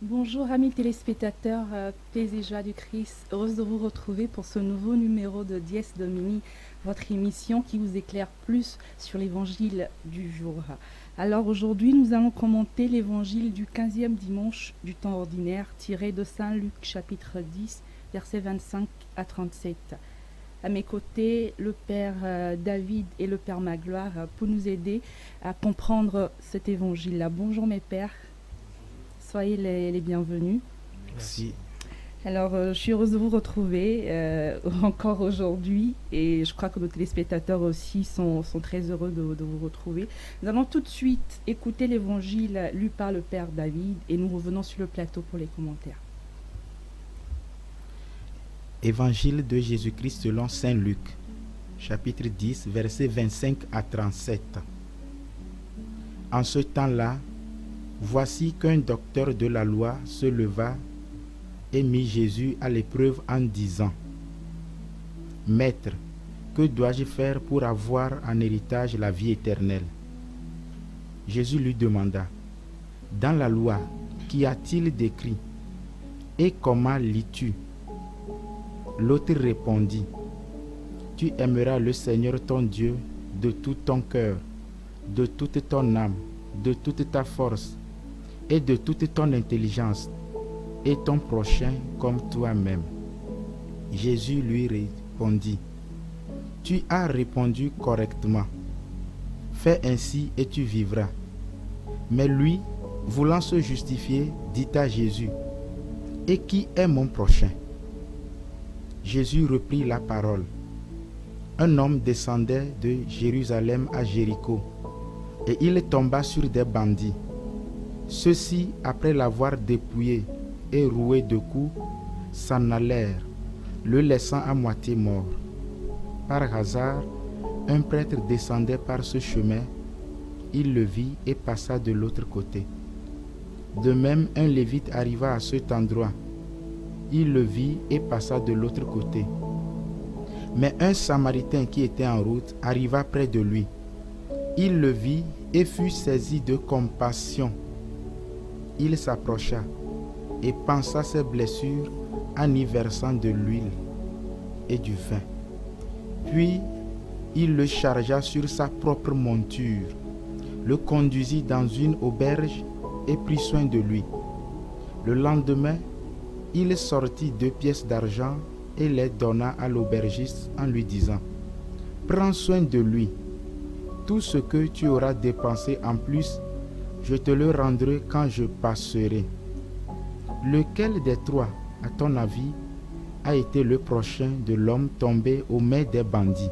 Bonjour amis téléspectateurs, paix et joie du Christ, heureuse de vous retrouver pour ce nouveau numéro de Dies Domini, votre émission qui vous éclaire plus sur l'évangile du jour. Alors aujourd'hui nous allons commenter l'évangile du 15e dimanche du temps ordinaire tiré de Saint Luc chapitre 10 versets 25 à 37. À mes côtés, le Père David et le Père Magloire pour nous aider à comprendre cet évangile-là. Bonjour mes pères. Soyez les bienvenus. Merci. Alors, je suis heureuse de vous retrouver encore aujourd'hui et je crois que nos téléspectateurs aussi sont très heureux de vous retrouver. Nous allons tout de suite écouter l'évangile lu par le Père David et nous revenons sur le plateau pour les commentaires. Évangile de Jésus-Christ selon Saint Luc, chapitre 10, versets 25 à 37. En ce temps-là, voici qu'un docteur de la loi se leva et mit Jésus à l'épreuve en disant : « Maître, que dois-je faire pour avoir en héritage la vie éternelle ?» Jésus lui demanda : « Dans la loi, qu'y a-t-il d'écrit ? Et comment lis-tu ? » L'autre répondit : « Tu aimeras le Seigneur ton Dieu de tout ton cœur, de toute ton âme, de toute ta force et de toute ton intelligence, et ton prochain comme toi-même. » Jésus lui répondit : « Tu as répondu correctement. Fais ainsi et tu vivras. » Mais lui, voulant se justifier, dit à Jésus : « Et qui est mon prochain ? » Jésus reprit la parole. Un homme descendait de Jérusalem à Jéricho, et il tomba sur des bandits. Ceux-ci, après l'avoir dépouillé et roué de coups, s'en allèrent, le laissant à moitié mort. Par hasard, un prêtre descendait par ce chemin. Il le vit et passa de l'autre côté. De même, un lévite arriva à cet endroit. Il le vit et passa de l'autre côté. Mais un Samaritain qui était en route arriva près de lui. Il le vit et fut saisi de compassion. Il s'approcha et pansa ses blessures en y versant de l'huile et du vin. Puis il le chargea sur sa propre monture, le conduisit dans une auberge et prit soin de lui. Le lendemain, il sortit 2 pièces d'argent et les donna à l'aubergiste en lui disant : « Prends soin de lui. Tout ce que tu auras dépensé en plus, je te le rendrai quand je passerai. » Lequel des 3, à ton avis, a été le prochain de l'homme tombé aux mains des bandits ?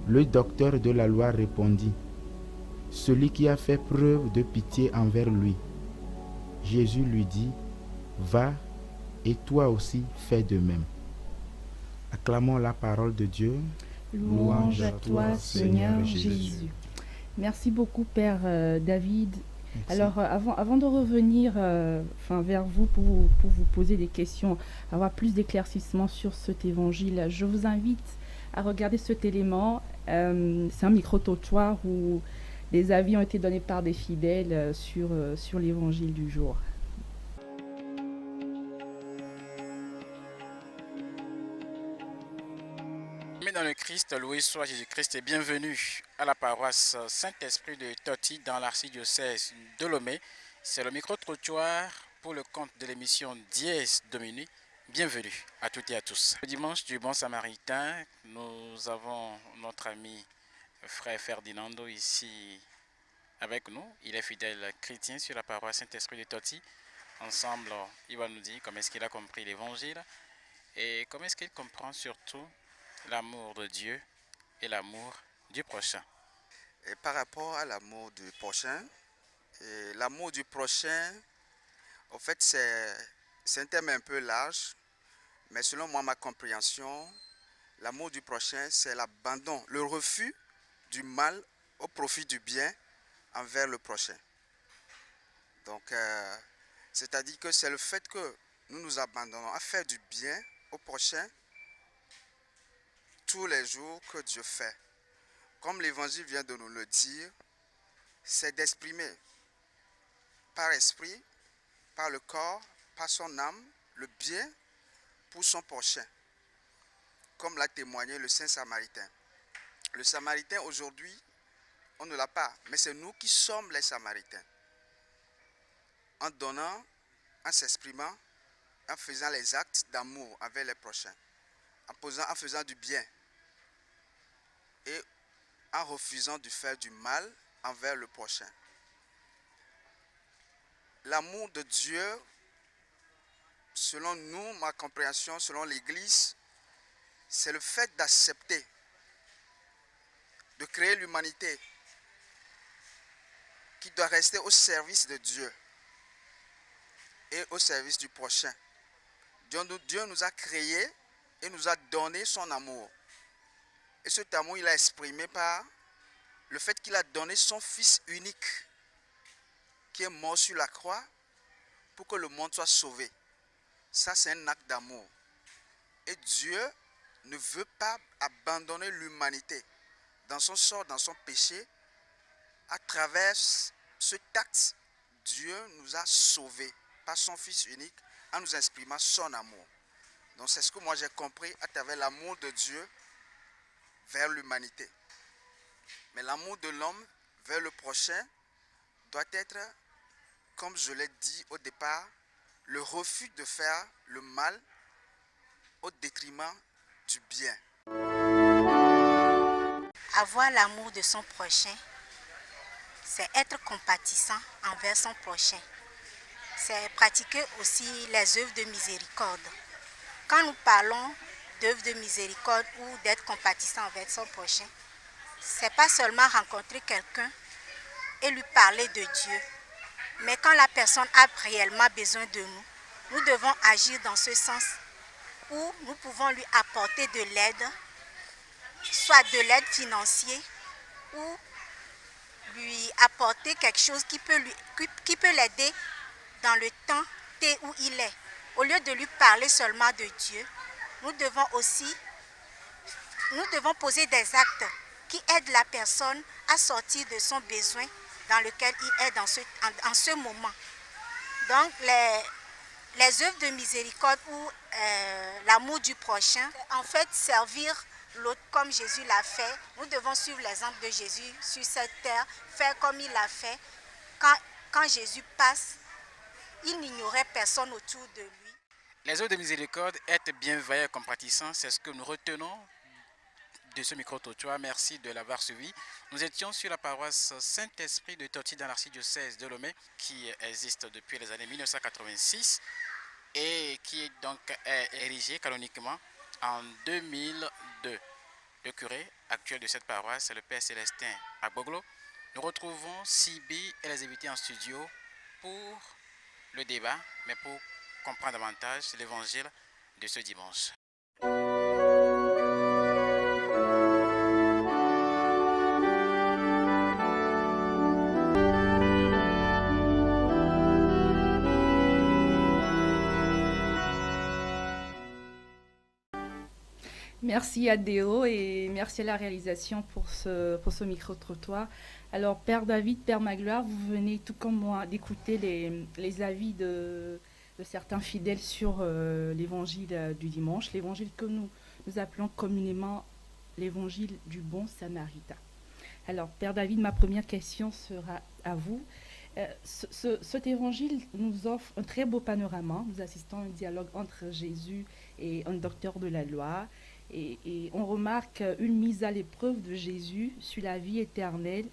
Le docteur de la loi répondit : « Celui qui a fait preuve de pitié envers lui. » Jésus lui dit : « Va, et toi aussi fais de même. » Acclamons la parole de Dieu. Louange à toi, Seigneur Jésus. Merci beaucoup, Père David. Merci. Alors, avant de revenir vers vous pour vous poser des questions, avoir plus d'éclaircissements sur cet évangile, je vous invite à regarder cet élément. C'est un micro-trottoir où des avis ont été donnés par des fidèles sur l'évangile du jour. Amis dans le Christ, loué soit Jésus-Christ et bienvenue à la paroisse Saint-Esprit de Toti dans l'archidiocèse de Lomé. C'est le micro-trottoir pour le compte de l'émission Dies Domini. Bienvenue à toutes et à tous. Le dimanche du Bon Samaritain, nous avons notre ami frère Ferdinando ici avec nous. Il est fidèle chrétien sur la paroisse Saint-Esprit de Toti. Ensemble, il va nous dire comment est-ce qu'il a compris l'évangile et comment est-ce qu'il comprend surtout l'amour de Dieu et l'amour du prochain. Et par rapport à l'amour du prochain, l'amour du prochain, en fait, c'est un thème un peu large, mais selon moi, ma compréhension, l'amour du prochain, c'est l'abandon, le refus du mal au profit du bien envers le prochain. Donc, c'est-à-dire que c'est le fait que nous nous abandonnons à faire du bien au prochain tous les jours que Dieu fait. Comme l'Évangile vient de nous le dire, c'est d'exprimer par esprit par le corps, par son âme, le bien pour son prochain, comme l'a témoigné le Saint Samaritain. Le Samaritain aujourd'hui, on ne l'a pas, mais c'est nous qui sommes les Samaritains. En donnant, en s'exprimant, en faisant les actes d'amour avec les prochains, en faisant du bien et en refusant de faire du mal envers le prochain. L'amour de Dieu, selon nous, ma compréhension, selon l'Église, c'est le fait d'accepter, de créer l'humanité qui doit rester au service de Dieu et au service du prochain. Dieu nous a créés et nous a donné son amour. Et cet amour, il a exprimé par le fait qu'il a donné son Fils unique, qui est mort sur la croix, pour que le monde soit sauvé. Ça, c'est un acte d'amour. Et Dieu ne veut pas abandonner l'humanité dans son sort, dans son péché. À travers cet acte, Dieu nous a sauvés par son Fils unique en nous exprimant son amour. Donc c'est ce que moi j'ai compris à travers l'amour de Dieu vers l'humanité. Mais l'amour de l'homme vers le prochain doit être, comme je l'ai dit au départ, le refus de faire le mal au détriment du bien. Avoir l'amour de son prochain, c'est être compatissant envers son prochain. C'est pratiquer aussi les œuvres de miséricorde. Quand nous parlons d'œuvres de miséricorde ou d'être compatissant envers son prochain, ce n'est pas seulement rencontrer quelqu'un et lui parler de Dieu, mais quand la personne a réellement besoin de nous, nous devons agir dans ce sens où nous pouvons lui apporter de l'aide, soit de l'aide financière ou lui apporter quelque chose qui peut l'aider dans le temps où il est. Au lieu de lui parler seulement de Dieu, nous devons poser des actes qui aident la personne à sortir de son besoin dans lequel il est en ce moment. Donc les œuvres de miséricorde ou l'amour du prochain, en fait servir l'autre comme Jésus l'a fait. Nous devons suivre l'exemple de Jésus sur cette terre, faire comme il l'a fait. Quand Jésus passe, il n'ignorait personne autour de lui. Les œuvres de miséricorde, être bienveillant et compatissant, c'est ce que nous retenons de ce micro-trottoir. Merci de l'avoir suivi. Nous étions sur la paroisse Saint-Esprit de Toti dans l'archidiocèse de Lomé, qui existe depuis les années 1986 et qui donc est érigée canoniquement en 2002. Le curé actuel de cette paroisse, c'est le Père Célestin Agboglo. Nous retrouvons Sibi et les invités en studio pour le débat, mais pour comprendre davantage l'évangile de ce dimanche. Merci à Déo et merci à la réalisation pour ce micro-trottoir. Alors, Père David, Père Magloire, vous venez tout comme moi d'écouter les avis de certains fidèles sur l'évangile du dimanche, l'évangile que nous appelons communément l'évangile du bon samaritain. Alors, Père David, ma première question sera à vous. Cet évangile nous offre un très beau panorama. Nous assistons à un dialogue entre Jésus et un docteur de la loi. Et on remarque une mise à l'épreuve de Jésus sur la vie éternelle,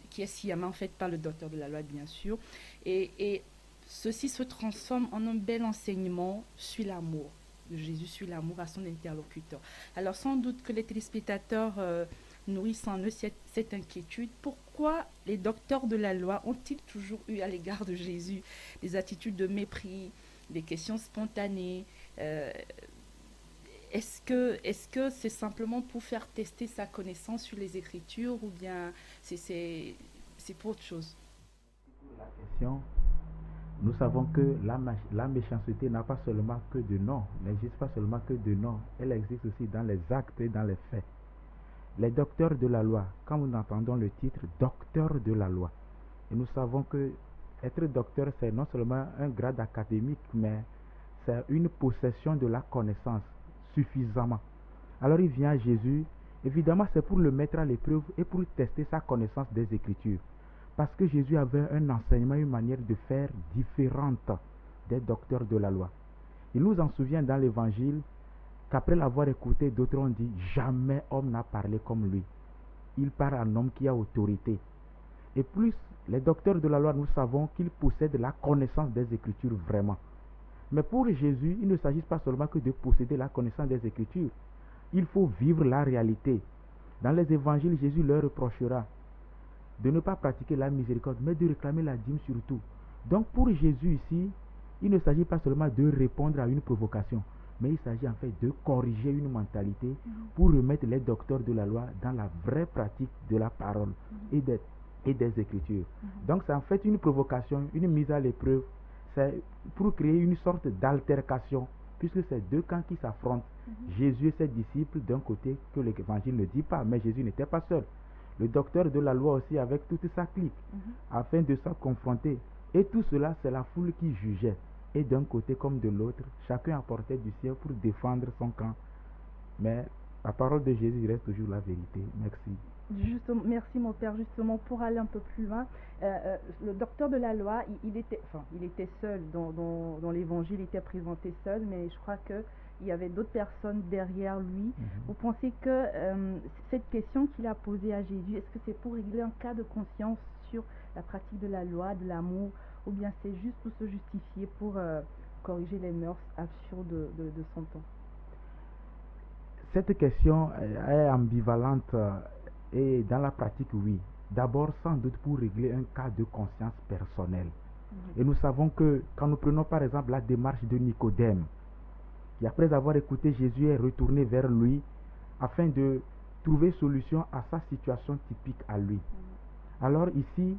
qui est sciemment faite par le docteur de la loi, bien sûr. Et ceci se transforme en un bel enseignement sur l'amour de Jésus, sur l'amour à son interlocuteur. Alors, sans doute que les téléspectateurs nourrissent en eux cette inquiétude. Pourquoi les docteurs de la loi ont-ils toujours eu à l'égard de Jésus des attitudes de mépris, des questions spontanées Est-ce que c'est simplement pour faire tester sa connaissance sur les Écritures ou bien c'est pour autre chose? La question, nous savons que la méchanceté n'a pas seulement que de nom, n'existe pas seulement que de nom, elle existe aussi dans les actes et dans les faits. Les docteurs de la loi, quand nous entendons le titre docteur de la loi, et nous savons que Être docteur, c'est non seulement un grade académique, mais c'est une possession de la connaissance suffisamment. Alors il vient à Jésus, évidemment c'est pour le mettre à l'épreuve et pour tester sa connaissance des Écritures. Parce que Jésus avait un enseignement, une manière de faire différente des docteurs de la loi. Il nous en souvient dans l'Évangile qu'après l'avoir écouté, d'autres ont dit « Jamais homme n'a parlé comme lui ». Il parle à un homme qui a autorité. Et plus les docteurs de la loi, nous savons qu'ils possèdent la connaissance des Écritures vraiment. Mais pour Jésus, il ne s'agit pas seulement que de posséder la connaissance des Écritures. Il faut vivre la réalité. Dans les évangiles, Jésus leur reprochera de ne pas pratiquer la miséricorde, mais de réclamer la dîme surtout. Donc pour Jésus ici, il ne s'agit pas seulement de répondre à une provocation, mais il s'agit en fait de corriger une mentalité pour remettre les docteurs de la loi dans la vraie pratique de la parole et des Écritures. Donc c'est en fait une provocation, une mise à l'épreuve. C'est pour créer une sorte d'altercation, puisque c'est deux camps qui s'affrontent. Jésus et ses disciples d'un côté, que l'Évangile ne dit pas, mais Jésus n'était pas seul. Le docteur de la loi aussi avec toute sa clique, afin de se confronter. Et tout cela, c'est la foule qui jugeait. Et d'un côté comme de l'autre, chacun apportait du sien pour défendre son camp. Mais la parole de Jésus reste toujours la vérité. Merci. Justement, merci mon père. Justement, pour aller un peu plus loin, le docteur de la loi, il était seul dans l'évangile, il était présenté seul, mais je crois que il y avait d'autres personnes derrière lui. Vous pensez que cette question qu'il a posée à Jésus, est-ce que c'est pour régler un cas de conscience sur la pratique de la loi, de l'amour, ou bien c'est juste pour se justifier, pour corriger les mœurs absurdes de son temps? Cette question est ambivalente et dans la pratique, oui. D'abord, sans doute pour régler un cas de conscience personnelle. Et nous savons que quand nous prenons par exemple la démarche de Nicodème, qui après avoir écouté Jésus est retourné vers lui afin de trouver solution à sa situation typique à lui. Alors ici,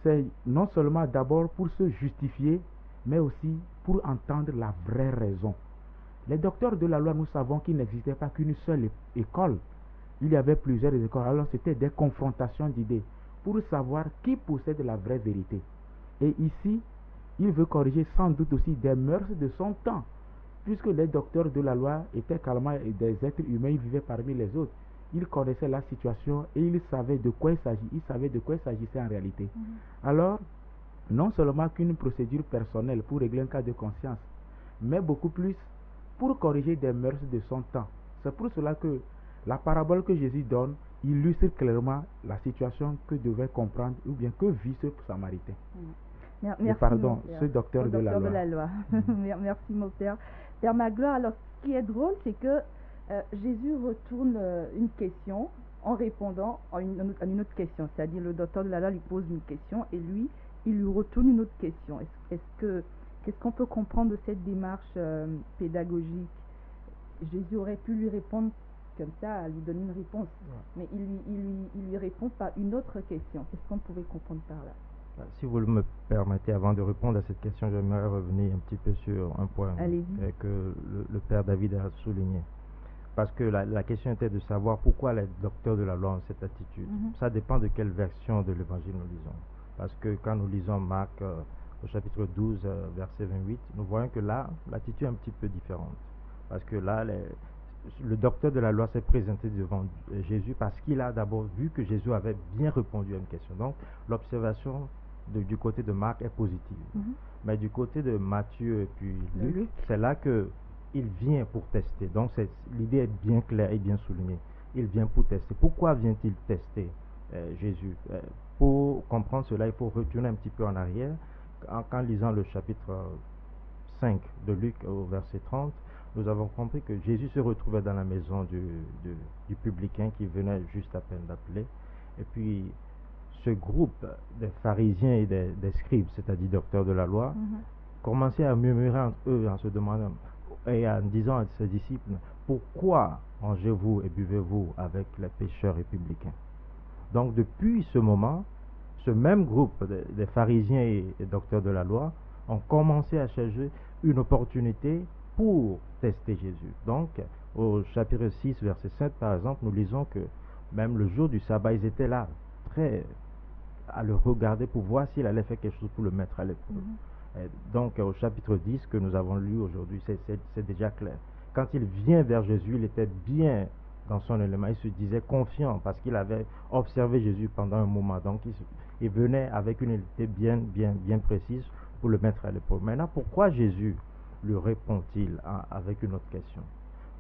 c'est non seulement d'abord pour se justifier, mais aussi pour entendre la vraie raison. Les docteurs de la loi, nous savons qu'il n'existait pas qu'une seule école. Il y avait plusieurs écoles. Alors c'était des confrontations d'idées pour savoir qui possède la vraie vérité. Et ici, il veut corriger sans doute aussi des mœurs de son temps, puisque les docteurs de la loi étaient carrément des êtres humains, ils vivaient parmi les autres. Ils connaissaient la situation et ils savaient de quoi il s'agit. Ils savaient de quoi il s'agissait en réalité. Alors, non seulement qu'une procédure personnelle pour régler un cas de conscience, mais beaucoup plus pour corriger des mœurs de son temps. C'est pour cela que la parabole que Jésus donne illustre clairement la situation que devait comprendre ou bien que vit ce Samaritain. Merci, ce docteur de la loi. Merci mon père. Père Magloire, alors ce qui est drôle, c'est que Jésus retourne une question en répondant à une autre question. C'est-à-dire le docteur de la loi lui pose une question et lui, il lui retourne une autre question. Qu'est-ce qu'on peut comprendre de cette démarche pédagogique? Jésus aurait pu lui répondre comme ça, lui donner une réponse, mais il lui répond par une autre question. Qu'est-ce qu'on pouvait comprendre par là? Si vous me permettez, avant de répondre à cette question, j'aimerais revenir un petit peu sur un point que le père David a souligné. Parce que la question était de savoir pourquoi les docteurs de la loi ont cette attitude. Ça dépend de quelle version de l'évangile nous lisons. Parce que quand nous lisons Marc au chapitre 12, verset 28, nous voyons que là, l'attitude est un petit peu différente. Parce que là, le docteur de la loi s'est présenté devant Jésus parce qu'il a d'abord vu que Jésus avait bien répondu à une question. Donc, l'observation du côté de Marc est positive. Mais du côté de Matthieu et puis Luc, c'est là qu'il vient pour tester. Donc, l'idée est bien claire et bien soulignée. Il vient pour tester. Pourquoi vient-il tester Jésus? Pour comprendre cela, il faut retourner un petit peu en arrière. En lisant le chapitre 5 de Luc au verset 30, nous avons compris que Jésus se retrouvait dans la maison du publicain qui venait juste à peine d'appeler. Et puis, ce groupe des pharisiens et des scribes, c'est-à-dire docteurs de la loi, commençait à murmurer entre eux en se demandant et en disant à ses disciples, pourquoi mangez-vous et buvez-vous avec les pécheurs et publicains? Donc, depuis ce moment, ce même groupe des pharisiens et docteurs de la loi ont commencé à chercher une opportunité pour tester Jésus. Donc, au chapitre 6, verset 7, par exemple, nous lisons que même le jour du sabbat, ils étaient là, très à le regarder pour voir s'il allait faire quelque chose pour le mettre à l'épreuve. Donc au chapitre 10 que nous avons lu aujourd'hui, c'est déjà clair. Quand il vient vers Jésus, il était bien dans son élément, il se disait confiant parce qu'il avait observé Jésus pendant un moment. Donc il venait avec une unité bien précise pour le mettre à l'épreuve. Maintenant, pourquoi Jésus lui répond-il avec une autre question?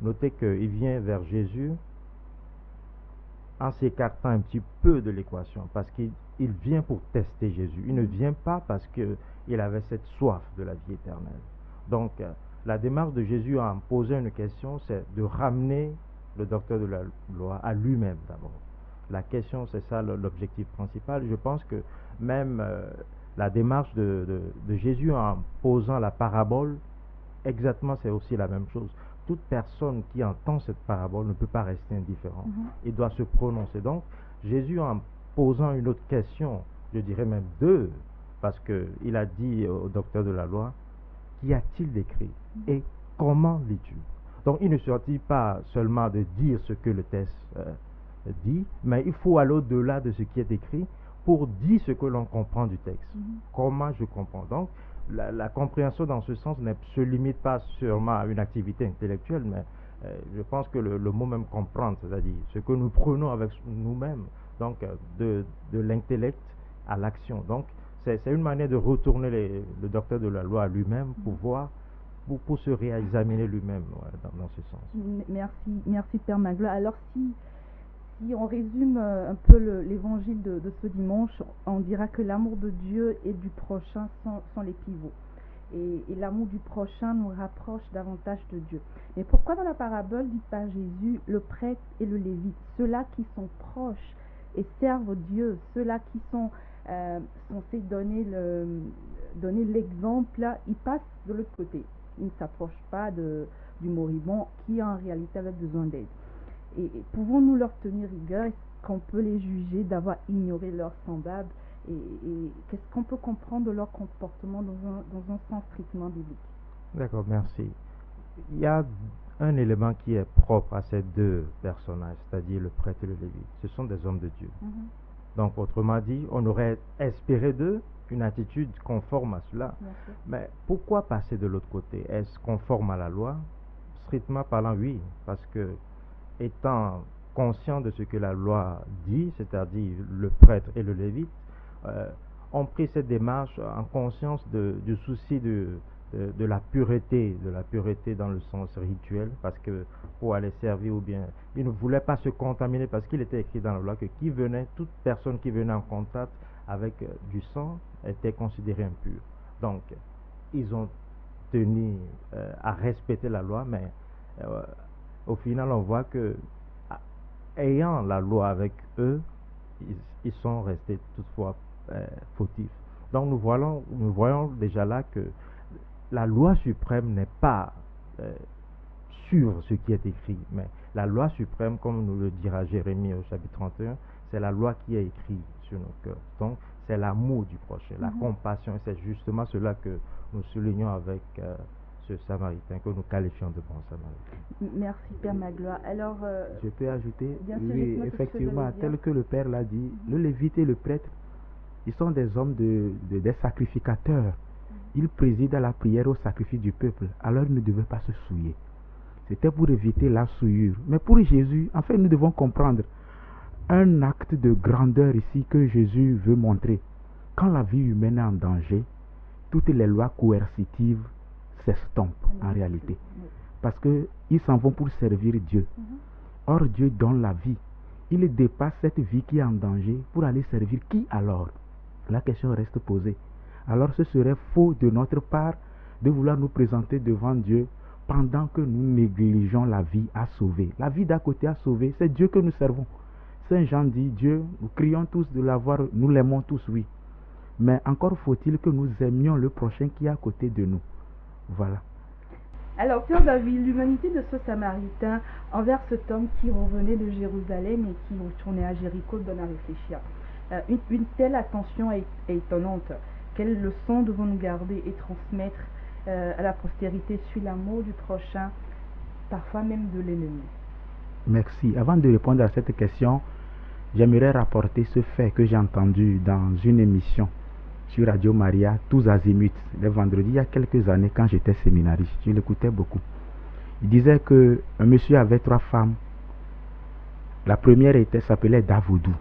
Notez qu'il vient vers Jésus en s'écartant un petit peu de l'équation, parce qu'il vient pour tester Jésus. Il ne vient pas parce qu'il avait cette soif de la vie éternelle. Donc, la démarche de Jésus en posant une question, c'est de ramener le docteur de la loi à lui-même d'abord. La question, c'est ça l'objectif principal. Je pense que même la démarche de Jésus en posant la parabole, exactement, c'est aussi la même chose. Toute personne qui entend cette parabole ne peut pas rester indifférent. Il doit se prononcer. Donc, Jésus, en posant une autre question, je dirais même deux, parce qu'il a dit au docteur de la loi, qu'y a-t-il d'écrit et comment lis-tu? Donc, il ne suffit pas seulement de dire ce que le texte dit, mais il faut aller au-delà de ce qui est écrit pour dire ce que l'on comprend du texte. Comment je comprends? Donc, la compréhension dans ce sens ne se limite pas seulement à une activité intellectuelle, mais je pense que le mot même comprendre, c'est-à-dire ce que nous prenons avec nous-mêmes, donc de l'intellect à l'action. Donc c'est une manière de retourner le docteur de la loi à lui-même pour voir, pour se réexaminer lui-même dans ce sens. Merci Père Magloire. Alors si on résume un peu l'évangile de ce dimanche, on dira que l'amour de Dieu et du prochain sont les pivots. Et l'amour du prochain nous rapproche davantage de Dieu. Mais pourquoi dans la parabole dit par Jésus le prêtre et le lévite, ceux-là qui sont proches et servent Dieu, ceux-là qui sont censés donner l'exemple, là, ils passent de l'autre côté. Ils ne s'approchent pas du moribond qui en réalité avait besoin d'aide. Et pouvons-nous leur tenir rigueur? Est-ce qu'on peut les juger d'avoir ignoré leurs semblables? Et qu'est-ce qu'on peut comprendre de leur comportement dans un sens strictement biblique? D'accord, merci. Il y a un élément qui est propre à ces deux personnages, c'est-à-dire le prêtre et le lévite. Ce sont des hommes de Dieu. Donc, autrement dit, on aurait espéré d'eux une attitude conforme à cela. Mais pourquoi passer de l'autre côté? Est-ce conforme à la loi? Strictement parlant, oui, parce que étant conscient de ce que la loi dit, c'est-à-dire le prêtre et le lévite, ont pris cette démarche en conscience du souci de la pureté dans le sens rituel, parce que pour aller servir ou bien, ils ne voulaient pas se contaminer parce qu'il était écrit dans la loi que toute personne qui venait en contact avec du sang était considérée impure. Donc, ils ont tenu à respecter la loi, mais au final, on voit que ayant la loi avec eux, ils sont restés toutefois fautifs. Donc nous voyons déjà là que la loi suprême n'est pas suivre ce qui est écrit, mais la loi suprême, comme nous le dira Jérémie au chapitre 31, c'est la loi qui est écrite sur nos cœurs. Donc c'est l'amour du prochain, la compassion, et c'est justement cela que nous soulignons avec ce Samaritain, que nous qualifions de bon Samaritain. Merci Père Magloire. Alors, je peux ajouter, oui, effectivement, tel que le Père l'a dit, le lévite et le prêtre, ils sont des hommes des sacrificateurs. Ils président à la prière au sacrifice du peuple, alors ils ne devaient pas se souiller. C'était pour éviter la souillure. Mais pour Jésus, en fait, nous devons comprendre un acte de grandeur ici que Jésus veut montrer. Quand la vie humaine est en danger, toutes les lois coercitives s'estompent en réalité. Parce qu'ils s'en vont pour servir Dieu. Or, Dieu donne la vie. Il dépasse cette vie qui est en danger pour aller servir qui alors? La question reste posée. Alors ce serait faux de notre part de vouloir nous présenter devant Dieu pendant que nous négligeons la vie à sauver. La vie d'à côté à sauver, c'est Dieu que nous servons. Saint Jean dit, Dieu, nous crions tous de l'avoir, nous l'aimons tous, oui. Mais encore faut-il que nous aimions le prochain qui est à côté de nous. Voilà. Alors, Père David, l'humanité de ce Samaritain envers cet homme qui revenait de Jérusalem et qui retournait à Jéricho donne à réfléchir. Une telle attention est étonnante. Quelle leçon devons-nous garder et transmettre à la postérité sur l'amour du prochain, parfois même de l'ennemi? Merci. Avant de répondre à cette question, j'aimerais rapporter ce fait que j'ai entendu dans une émission sur Radio Maria, Tous Azimuts, les vendredis, il y a quelques années, quand j'étais séminariste. Je l'écoutais beaucoup. Il disait qu'un monsieur avait 3 femmes. La première s'appelait Davoudou.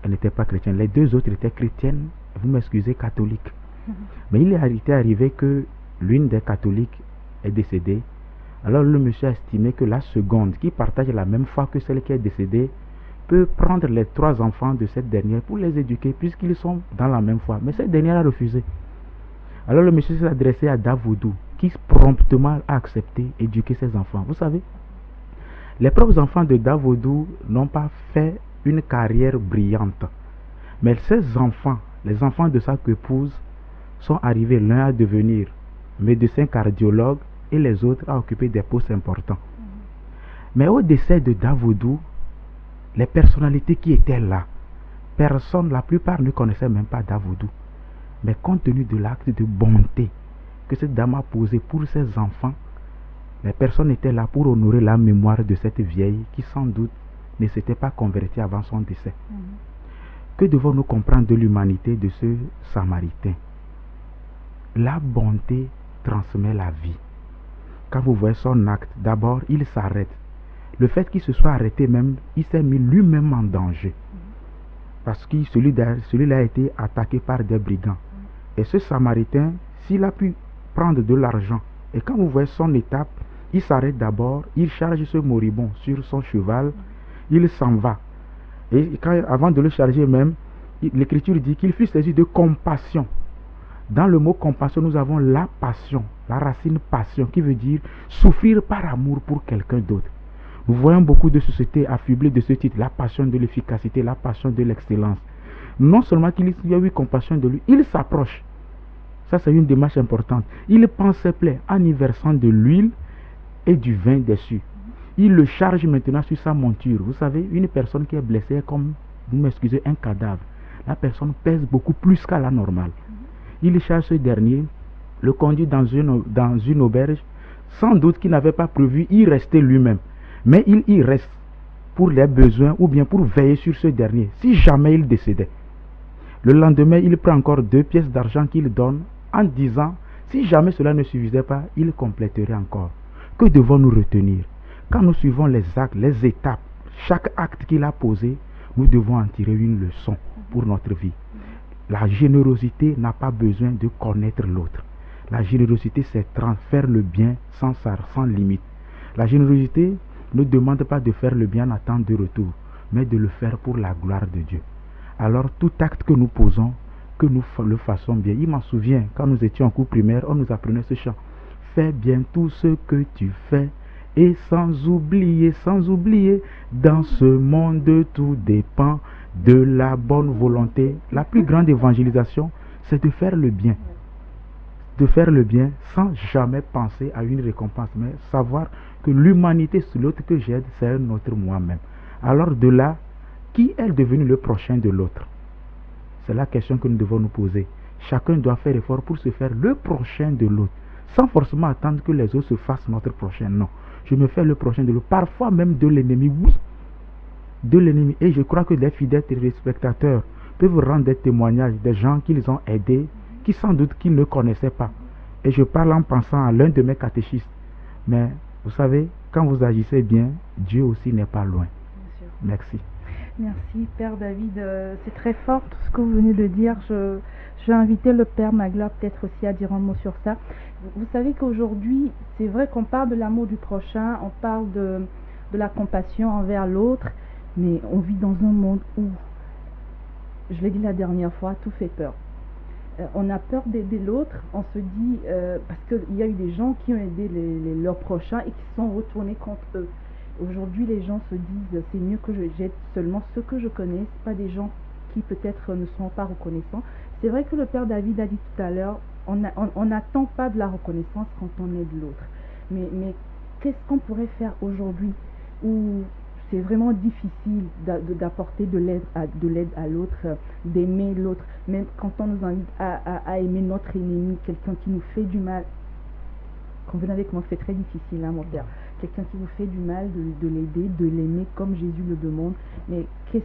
Elle n'était pas chrétienne. Les 2 autres étaient chrétiennes, vous m'excusez, catholiques. Mais il est arrivé que l'une des catholiques est décédée. Alors le monsieur a estimé que la seconde, qui partage la même foi que celle qui est décédée, peut prendre les 3 enfants de cette dernière pour les éduquer, puisqu'ils sont dans la même foi. Mais cette dernière a refusé. Alors le monsieur s'est adressé à Davoudou, qui promptement a accepté d'éduquer ses enfants. Vous savez, les propres enfants de Davoudou n'ont pas fait une carrière brillante. Mais ses enfants, les enfants de sa épouse, sont arrivés l'un à devenir médecin cardiologue et les autres à occuper des postes importants. Mais au décès de Davoudou, les personnalités qui étaient là, la plupart ne connaissaient même pas Davoudou. Mais compte tenu de l'acte de bonté que cette dame a posé pour ses enfants, les personnes étaient là pour honorer la mémoire de cette vieille qui sans doute ne s'était pas convertie avant son décès. Que devons-nous comprendre de l'humanité de ce Samaritain? La bonté transmet la vie. Quand vous voyez son acte, d'abord il s'arrête. Le fait qu'il se soit arrêté même, il s'est mis lui-même en danger. Parce que celui-là a été attaqué par des brigands. Et ce Samaritain, s'il a pu prendre de l'argent, et quand vous voyez son étape, il s'arrête d'abord, il charge ce moribond sur son cheval, il s'en va. Et avant de le charger même, l'Écriture dit qu'il fut saisi de compassion. Dans le mot compassion, nous avons la passion, la racine passion, qui veut dire souffrir par amour pour quelqu'un d'autre. Nous voyons beaucoup de sociétés affublées de ce titre, la passion de l'efficacité, la passion de l'excellence. Non seulement qu'il y a eu compassion de lui, il s'approche. Ça, c'est une démarche importante. Il pense ses plaies en y versant de l'huile et du vin dessus. Il le charge maintenant sur sa monture. Vous savez, une personne qui est blessée est comme, vous m'excusez, un cadavre. La personne pèse beaucoup plus qu'à la normale. Il charge ce dernier, le conduit dans une auberge, sans doute qu'il n'avait pas prévu y rester lui-même. Mais il y reste pour les besoins ou bien pour veiller sur ce dernier, si jamais il décédait. Le lendemain, il prend encore 2 pièces d'argent qu'il donne en disant, si jamais cela ne suffisait pas, il compléterait encore. Que devons-nous retenir? Quand nous suivons les actes, les étapes, chaque acte qu'il a posé, nous devons en tirer une leçon pour notre vie. La générosité n'a pas besoin de connaître l'autre. La générosité, c'est faire le bien sans limite. La générosité ne demande pas de faire le bien en attente de retour, mais de le faire pour la gloire de Dieu. Alors tout acte que nous posons, que nous le fassons bien. Il m'en souvient, quand nous étions en cours primaire, on nous apprenait ce chant. Fais bien tout ce que tu fais, et sans oublier, dans ce monde tout dépend de la bonne volonté. La plus grande évangélisation, c'est de faire le bien. De faire le bien sans jamais penser à une récompense, mais savoir que l'humanité, c'est l'autre que j'aide, c'est un autre moi-même. Alors de là, qui est devenu le prochain de l'autre? C'est la question que nous devons nous poser. Chacun doit faire effort pour se faire le prochain de l'autre, sans forcément attendre que les autres se fassent notre prochain. Non, je me fais le prochain de l'autre, parfois même de l'ennemi, oui, de l'ennemi. Et je crois que les fidèles téléspectateurs peuvent rendre des témoignages des gens qu'ils ont aidés, qui sans doute qu'ils ne connaissaient pas. Et je parle en pensant à l'un de mes catéchistes. Mais vous savez, quand vous agissez bien, Dieu aussi n'est pas loin. Merci. Merci Père David, c'est très fort tout ce que vous venez de dire. Je vais inviter le Père Magla peut-être aussi à dire un mot sur ça. Vous savez qu'aujourd'hui, c'est vrai qu'on parle de l'amour du prochain, on parle de la compassion envers l'autre, mais on vit dans un monde où, je l'ai dit la dernière fois, tout fait peur. On a peur d'aider l'autre, on se dit, parce qu'il y a eu des gens qui ont aidé leurs prochains et qui sont retournés contre eux. Aujourd'hui, les gens se disent, c'est mieux que j'aide seulement ceux que je connais, pas des gens qui peut-être ne sont pas reconnaissants. C'est vrai que le Père David a dit tout à l'heure, on n'attend pas de la reconnaissance quand on aide l'autre. Mais qu'est-ce qu'on pourrait faire aujourd'hui où c'est vraiment difficile d'apporter de l'aide à l'autre, d'aimer l'autre, même quand on nous invite à aimer notre ennemi, quelqu'un qui nous fait du mal. Convenez avec moi, c'est très difficile, hein, mon Père. quelqu'un qui vous fait du mal, de l'aider, de l'aimer comme Jésus le demande. Mais qu'est-ce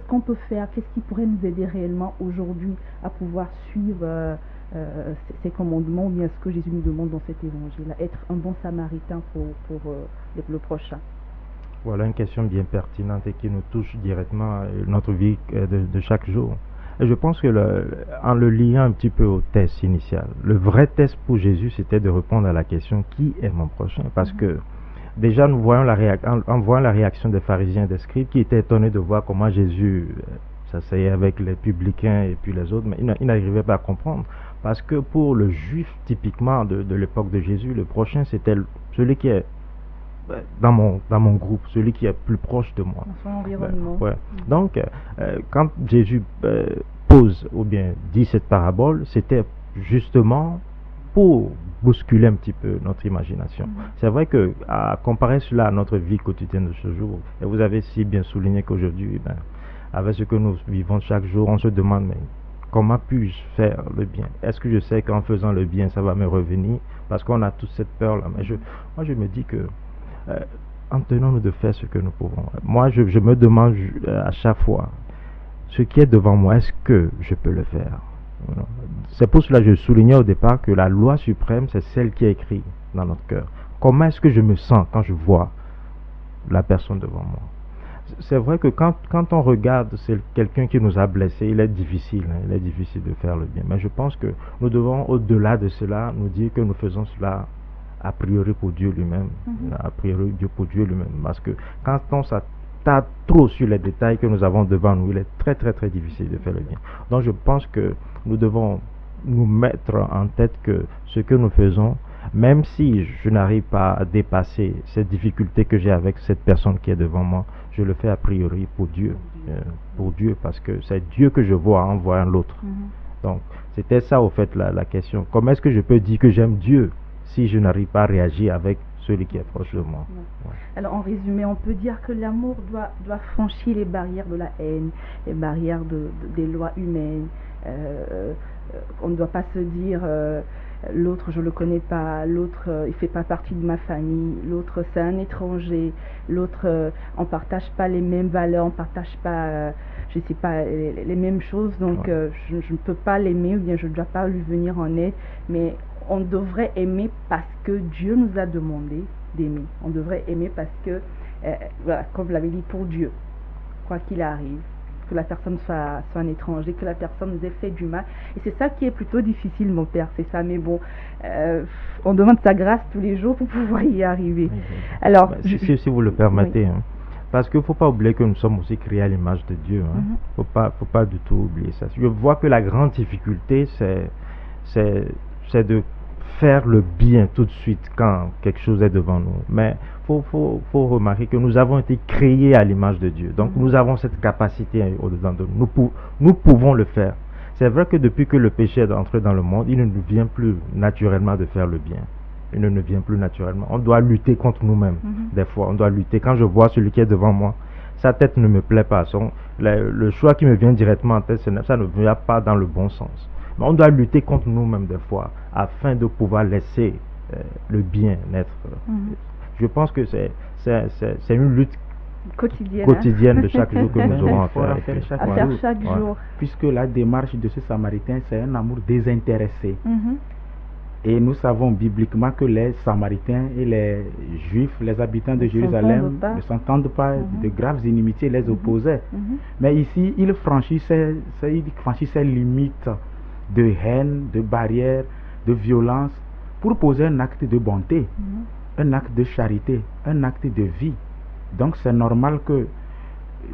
qu'on peut faire? Qu'est-ce qui pourrait nous aider réellement aujourd'hui à pouvoir suivre ces commandements, ou bien ce que Jésus nous demande dans cet évangile, être un bon samaritain pour le prochain? Voilà une question bien pertinente et qui nous touche directement à notre vie de chaque jour. Et je pense que en le liant un petit peu au test initial, le vrai test pour Jésus, c'était de répondre à la question qui est mon prochain? Parce que déjà, nous voyons en voyant la réaction des pharisiens et des scribes qui étaient étonnés de voir comment Jésus s'asseyait avec les publicains et puis les autres, mais ils n'arrivaient pas à comprendre. Parce que pour le juif, typiquement de l'époque de Jésus, le prochain, c'était celui qui est dans mon groupe, celui qui est plus proche de moi. Dans son environnement. Ouais. Donc, quand Jésus pose ou bien dit cette parabole, c'était justement pour bousculer un petit peu notre imagination. C'est vrai que à comparer cela à notre vie quotidienne de ce jour, et vous avez si bien souligné qu'aujourd'hui, avec ce que nous vivons chaque jour, on se demande, mais comment puis-je faire le bien? Est-ce que je sais qu'en faisant le bien, ça va me revenir? Parce qu'on a toute cette peur-là. Mais moi, je me dis que en tenant-nous de faire ce que nous pouvons. Moi, je me demande à chaque fois, ce qui est devant moi, est-ce que je peux le faire? C'est pour cela que je soulignais au départ que la loi suprême, c'est celle qui est écrite dans notre cœur. Comment est-ce que je me sens quand je vois la personne devant moi? C'est vrai que quand on regarde c'est quelqu'un qui nous a blessés, il est difficile de faire le bien. Mais je pense que nous devons, au-delà de cela, nous dire que nous faisons cela a priori pour Dieu lui-même, a priori pour Dieu lui-même, parce que quand on s'attarde trop sur les détails que nous avons devant nous, il est très très très difficile de faire le bien. Donc je pense que nous devons nous mettre en tête que ce que nous faisons, même si je n'arrive pas à dépasser cette difficulté que j'ai avec cette personne qui est devant moi, je le fais a priori pour Dieu, parce que c'est Dieu que je vois en voyant l'autre. Donc c'était ça au fait la question. Comment est-ce que je peux dire que j'aime Dieu si je n'arrive pas à réagir avec celui qui est proche de moi? Alors en résumé, on peut dire que l'amour doit franchir les barrières de la haine, les barrières des lois humaines. On ne doit pas se dire l'autre je le connais pas, l'autre il fait pas partie de ma famille, l'autre c'est un étranger, l'autre on partage pas les mêmes valeurs, on partage pas je sais pas les mêmes choses, donc je ne peux pas l'aimer ou bien je ne dois pas lui venir en aide, mais on devrait aimer parce que Dieu nous a demandé d'aimer. On devrait aimer parce que, voilà, comme vous l'avez dit, pour Dieu, quoi qu'il arrive, que la personne soit un étranger, que la personne nous ait fait du mal. Et c'est ça qui est plutôt difficile, mon père, c'est ça. Mais bon, on demande sa grâce tous les jours pour pouvoir y arriver. Alors, si vous le permettez, hein, parce qu'il ne faut pas oublier que nous sommes aussi créés à l'image de Dieu. Faut pas du tout oublier ça. Je vois que la grande difficulté, c'est de faire le bien tout de suite quand quelque chose est devant nous. Mais faut remarquer que nous avons été créés à l'image de Dieu. Donc nous avons cette capacité au-dedans de nous. Nous pouvons le faire. C'est vrai que depuis que le péché est entré dans le monde, il ne nous vient plus naturellement de faire le bien. Il ne nous vient plus naturellement. On doit lutter contre nous-mêmes. Des fois, on doit lutter. Quand je vois celui qui est devant moi, sa tête ne me plaît pas. Le choix qui me vient directement en tête, ça ne vient pas dans le bon sens. Mais on doit lutter contre nous-mêmes des fois afin de pouvoir laisser le bien naître. Je pense que c'est une lutte quotidienne de chaque jour que nous aurons à faire. Chaque jour. Puisque la démarche de ce Samaritain, c'est un amour désintéressé. Et nous savons bibliquement que les Samaritains et les Juifs, les habitants de Jérusalem, ne s'entendent pas, de graves inimitiés les opposaient. Mais ici, il franchit ses limites de haine, de barrière, de violence, pour poser un acte de bonté, un acte de charité, un acte de vie. Donc c'est normal que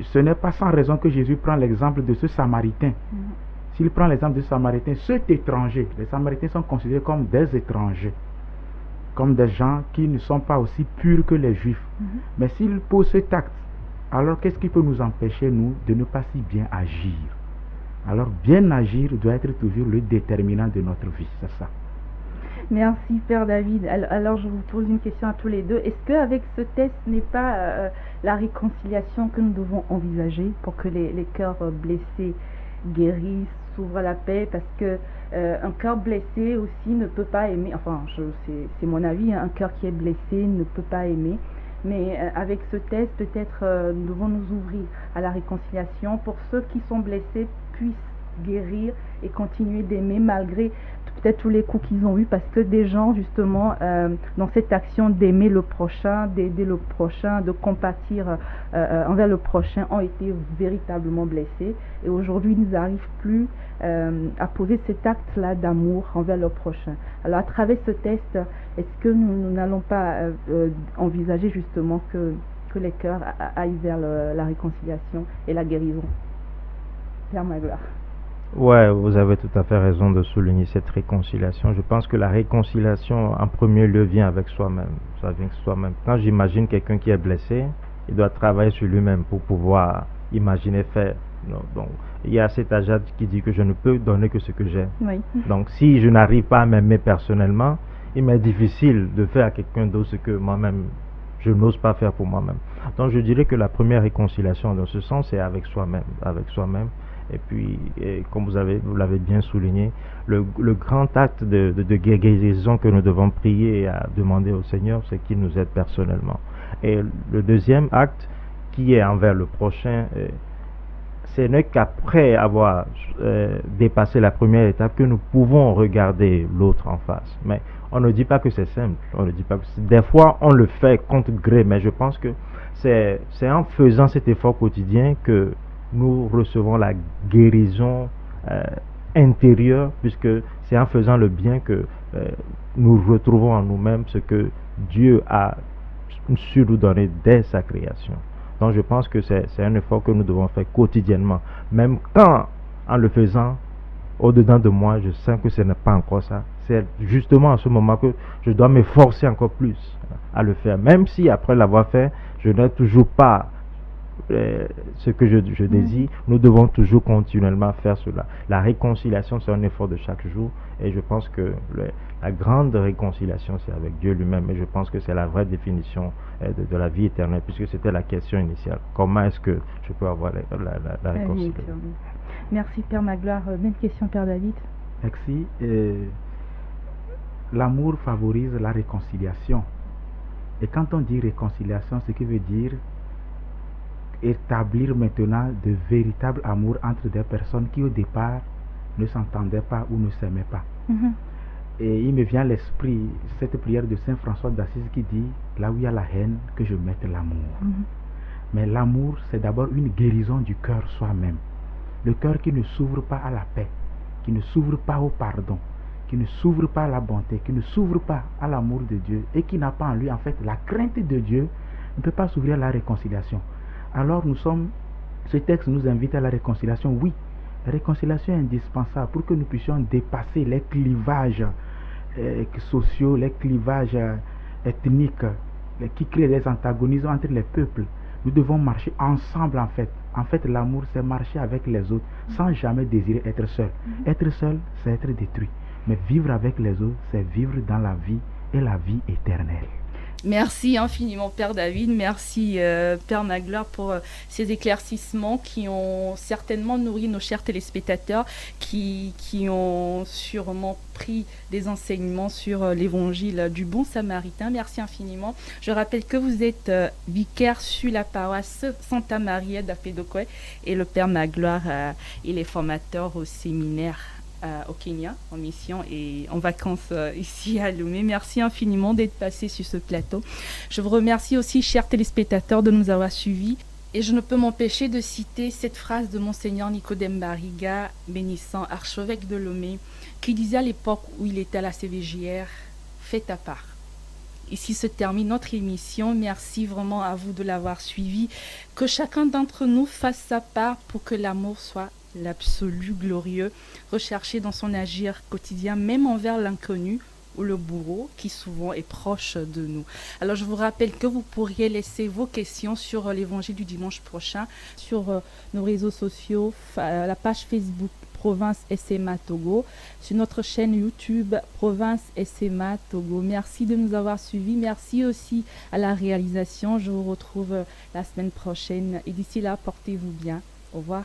ce n'est pas sans raison que Jésus prend l'exemple de ce Samaritain. S'il prend l'exemple de ce Samaritain, cet étranger, les Samaritains sont considérés comme des étrangers, comme des gens qui ne sont pas aussi purs que les Juifs. Mais s'il pose cet acte, alors qu'est-ce qui peut nous empêcher, nous, de ne pas si bien agir? Alors, bien agir doit être toujours le déterminant de notre vie, c'est ça. Merci, Père David. Alors, je vous pose une question à tous les deux. Est-ce qu'avec ce test, ce n'est pas la réconciliation que nous devons envisager pour que les cœurs blessés guérissent, s'ouvre à la paix, parce que un cœur blessé aussi ne peut pas aimer. Enfin, c'est mon avis, hein, un cœur qui est blessé ne peut pas aimer. Mais avec ce test, peut-être nous devons nous ouvrir à la réconciliation pour ceux qui sont blessés puissent guérir et continuer d'aimer malgré peut-être tous les coups qu'ils ont eus, parce que des gens justement dans cette action d'aimer le prochain, d'aider le prochain, de compatir envers le prochain ont été véritablement blessés, et aujourd'hui ils n'arrivent plus à poser cet acte-là d'amour envers le prochain. Alors à travers ce test, est-ce que nous n'allons pas envisager justement que les cœurs aillent vers la réconciliation et la guérison? Père Magloire. Ouais, vous avez tout à fait raison de souligner cette réconciliation. Je pense que la réconciliation, en premier lieu, vient avec soi-même. Ça vient avec soi-même. Quand j'imagine quelqu'un qui est blessé, il doit travailler sur lui-même pour pouvoir imaginer faire. Non, donc, il y a cet adage qui dit que je ne peux donner que ce que j'ai. Oui. Donc, si je n'arrive pas à m'aimer personnellement, il m'est difficile de faire à quelqu'un d'autre ce que moi-même, je n'ose pas faire pour moi-même. Donc, je dirais que la première réconciliation, dans ce sens, c'est avec soi-même. Avec soi-même. Et puis, comme vous l'avez bien souligné, le grand acte de guérison que nous devons prier et à demander au Seigneur, c'est qu'il nous aide personnellement. Et le deuxième acte, qui est envers le prochain, ce n'est qu'après avoir dépassé la première étape que nous pouvons regarder l'autre en face. Mais on ne dit pas que c'est simple. On ne dit pas que des fois, on le fait contre gré, mais je pense que c'est en faisant cet effort quotidien que nous recevons la guérison intérieure, puisque c'est en faisant le bien que nous retrouvons en nous-mêmes ce que Dieu a su nous donner dès sa création. Donc je pense que c'est un effort que nous devons faire quotidiennement, même quand en le faisant au-dedans de moi je sens que ce n'est pas encore ça. C'est justement à ce moment que je dois m'efforcer encore plus à le faire, même si après l'avoir fait je n'ai toujours pas ce que je désire. Nous devons toujours continuellement faire cela. La réconciliation, c'est un effort de chaque jour, et je pense que la grande réconciliation, c'est avec Dieu lui-même, et je pense que c'est la vraie définition de la vie éternelle, puisque c'était la question initiale. Comment est-ce que je peux avoir la réconciliation? Merci Père Magloire. Même question Père David. Merci. L'amour favorise la réconciliation. Et quand on dit réconciliation, ce qui veut dire établir maintenant de véritable amour entre des personnes qui au départ ne s'entendaient pas ou ne s'aimaient pas. Et il me vient à l'esprit cette prière de Saint François d'Assise qui dit: là où il y a la haine, que je mette l'amour. Mais l'amour, c'est d'abord une guérison du cœur soi-même. Le cœur qui ne s'ouvre pas à la paix, qui ne s'ouvre pas au pardon, qui ne s'ouvre pas à la bonté, qui ne s'ouvre pas à l'amour de Dieu, et qui n'a pas en lui en fait la crainte de Dieu, ne peut pas s'ouvrir à la réconciliation. Alors ce texte nous invite à la réconciliation. Oui, la réconciliation est indispensable pour que nous puissions dépasser les clivages sociaux, les clivages ethniques qui créent des antagonismes entre les peuples. Nous devons marcher ensemble en fait. En fait, l'amour, c'est marcher avec les autres sans jamais désirer être seul. Être seul, c'est être détruit. Mais vivre avec les autres, c'est vivre dans la vie et la vie éternelle. Merci infiniment Père David, merci Père Magloire pour ces éclaircissements qui ont certainement nourri nos chers téléspectateurs qui ont sûrement pris des enseignements sur l'évangile du bon samaritain. Merci infiniment. Je rappelle que vous êtes vicaire sur la paroisse Santa Maria d'Afedokoé et le Père Magloire il est formateur au séminaire au Kenya, en mission et en vacances ici à Lomé. Merci infiniment d'être passé sur ce plateau. Je vous remercie aussi, chers téléspectateurs, de nous avoir suivis. Et je ne peux m'empêcher de citer cette phrase de Monseigneur Nicodème Barriga, bénissant archevêque de Lomé, qui disait à l'époque où il était à la CVJR: faites ta part. Ici se termine notre émission. Merci vraiment à vous de l'avoir suivi. Que chacun d'entre nous fasse sa part pour que l'amour soit l'absolu glorieux, recherché dans son agir quotidien, même envers l'inconnu ou le bourreau qui souvent est proche de nous. Alors je vous rappelle que vous pourriez laisser vos questions sur l'évangile du dimanche prochain, sur nos réseaux sociaux, la page Facebook Province SMA Togo, sur notre chaîne YouTube Province SMA Togo. Merci de nous avoir suivis. Merci aussi à la réalisation. Je vous retrouve la semaine prochaine et d'ici là, portez-vous bien. Au revoir.